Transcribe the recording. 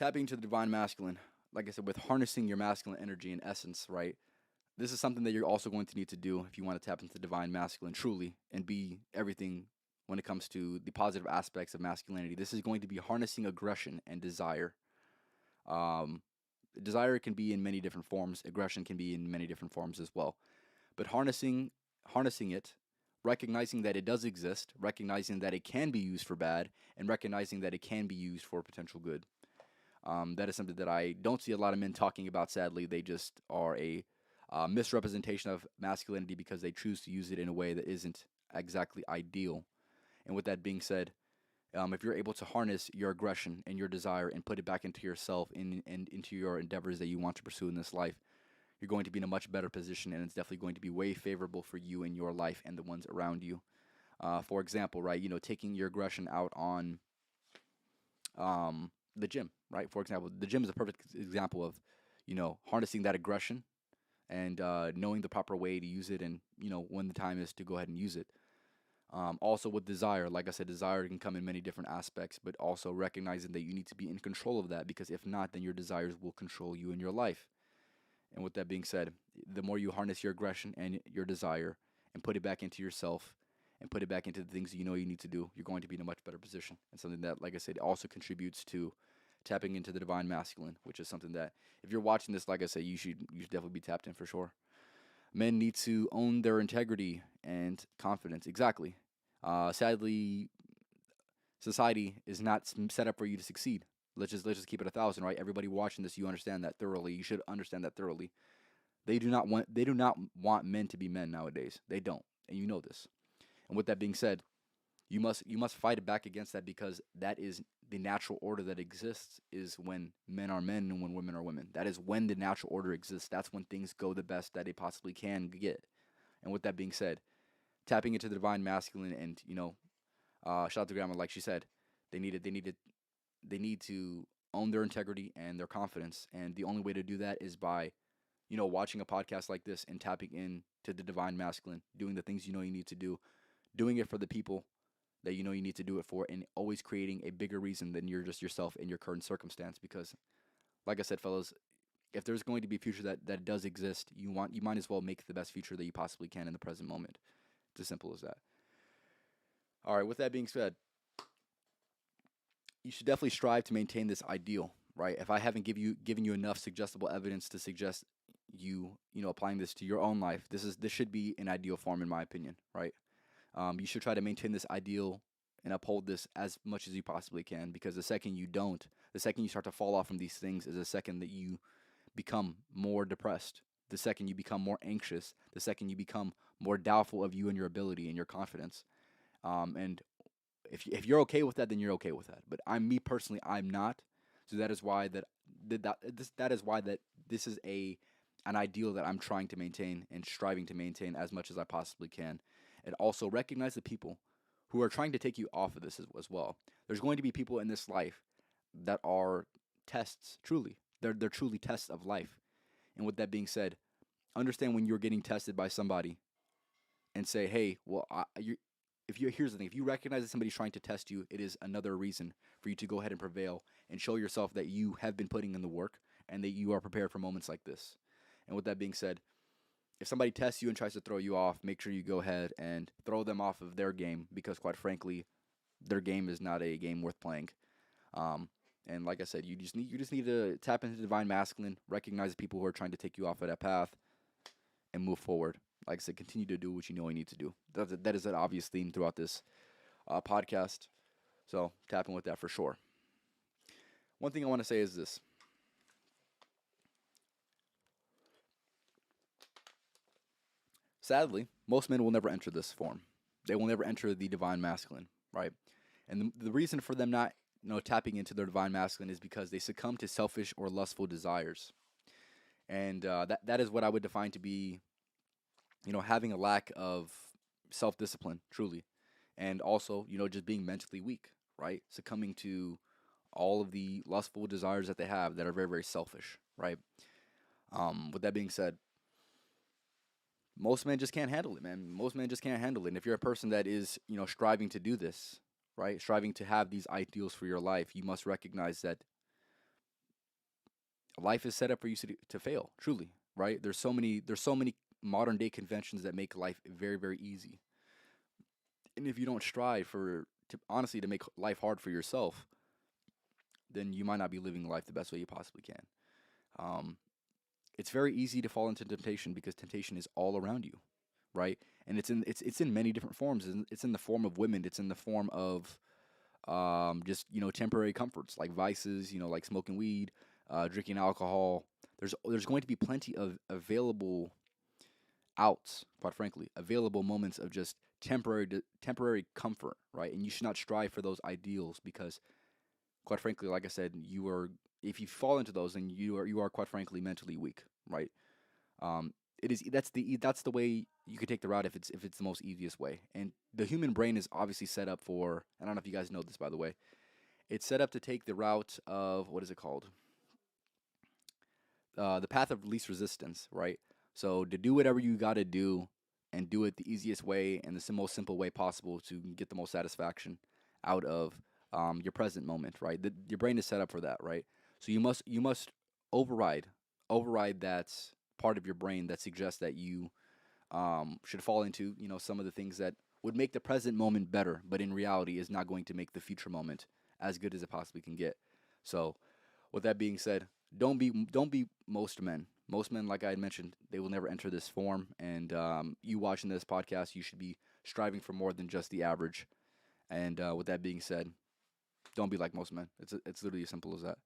tapping into the divine masculine, like I said, with harnessing your masculine energy in essence, right? This is something that you're also going to need to do if you want to tap into the divine masculine truly and be everything when it comes to the positive aspects of masculinity. This is going to be harnessing aggression and desire. Um, Desire can be in many different forms. Aggression can be in many different forms as well. But harnessing it, recognizing that it does exist, recognizing that it can be used for bad, and recognizing that it can be used for potential good. That is something that I don't see a lot of men talking about. Sadly, they just are a misrepresentation of masculinity because they choose to use it in a way that isn't exactly ideal. And with that being said, if you're able to harness your aggression and your desire and put it back into yourself and into your endeavors that you want to pursue in this life, you're going to be in a much better position, and it's definitely going to be way favorable for you in your life and the ones around you. For example, right, taking your aggression out on the gym, right? For example, the gym is a perfect example of, harnessing that aggression and knowing the proper way to use it, and when the time is to go ahead and use it. Also with desire, like I said, desire can come in many different aspects, but also recognizing that you need to be in control of that, because if not, then your desires will control you in your life. And with that being said, the more you harness your aggression and your desire and put it back into yourself and put it back into the things that you know you need to do, you're going to be in a much better position. And something that, like I said, also contributes to tapping into the divine masculine, which is something that if you're watching this, like I said, you should definitely be tapped in for sure. Men need to own their integrity and confidence. Exactly. Sadly, society is not set up for you to succeed. Let's just keep it 1,000, right? Everybody watching this, you understand that thoroughly. You should understand that thoroughly. They do not want men to be men nowadays. They don't, and you know this. And with that being said, you must fight it back against that, because that is the natural order that exists. Is when men are men and when women are women. That is when the natural order exists. That's when things go the best that they possibly can get. And with that being said, tapping into the divine masculine, and shout out to Grandma, like she said, they need to own their integrity and their confidence, and the only way to do that is by watching a podcast like this and tapping in to the divine masculine, doing the things you need to do, doing it for the people that you need to do it for, and always creating a bigger reason than you're just yourself in your current circumstance. Because, like I said, fellas, if there's going to be a future that does exist, you might as well make the best future that you possibly can in the present moment. It's as simple as that. All right, with that being said, you should definitely strive to maintain this ideal, right? If I haven't given you enough suggestible evidence to suggest applying this to your own life, this should be an ideal form in my opinion, right? You should try to maintain this ideal and uphold this as much as you possibly can, because the second you don't, the second you start to fall off from these things is the second that you become more depressed, the second you become more anxious, the second you become more doubtful of you and your ability and your confidence. And if you're okay with that, then you're okay with that. But me personally, I'm not. So that is why this is an ideal that I'm trying to maintain and striving to maintain as much as I possibly can. And also recognize the people who are trying to take you off of this as well. There's going to be people in this life that are tests, truly. They're truly tests of life. And with that being said, understand when you're getting tested by somebody and say, hey, well, here's the thing, if you recognize that somebody's trying to test you, it is another reason for you to go ahead and prevail and show yourself that you have been putting in the work and that you are prepared for moments like this. And with that being said, if somebody tests you and tries to throw you off, make sure you go ahead and throw them off of their game, because quite frankly, their game is not a game worth playing. And like I said, you just need to tap into the divine masculine, recognize the people who are trying to take you off of that path, and move forward. Like I said, continue to do what you know you need to do. That is an obvious theme throughout this podcast. So tap in with that for sure. One thing I want to say is this. Sadly, most men will never enter this form. They will never enter the divine masculine, right? And the reason for them not, tapping into their divine masculine is because they succumb to selfish or lustful desires. And that is what I would define to be, having a lack of self-discipline, truly. And also, just being mentally weak, right? Succumbing to all of the lustful desires that they have that are very, very selfish, right? With that being said, most men just can't handle it, man. Most men just can't handle it. And if you're a person that is, striving to do this, right? Striving to have these ideals for your life, you must recognize that life is set up for you to fail, truly, right? There's so many modern day conventions that make life very, very easy. And if you don't strive honestly to make life hard for yourself, then you might not be living life the best way you possibly can. Um, it's very easy to fall into temptation because temptation is all around you, right? And it's in many different forms. It's in the form of women. It's in the form of just temporary comforts like vices, like smoking weed, drinking alcohol. There's going to be plenty of available outs, quite frankly, available moments of just temporary comfort, right? And you should not strive for those ideals because, quite frankly, like I said, you are if you fall into those, then you are quite frankly mentally weak, right? Um, it is that's the way you could take the route if it's the most easiest way. And the human brain is obviously set up for. I don't know if you guys know this, by the way. It's set up to take the route of what is it called? The path of least resistance, right? So to do whatever you got to do and do it the easiest way and the most simple way possible to get the most satisfaction out of your present moment, right? Your brain is set up for that, right? So you must override override that part of your brain that suggests that you should fall into some of the things that would make the present moment better, but in reality is not going to make the future moment as good as it possibly can get. So with that being said, don't be most men. Most men, like I had mentioned, they will never enter this form. And you watching this podcast, you should be striving for more than just the average. And with that being said, don't be like most men. It's literally as simple as that.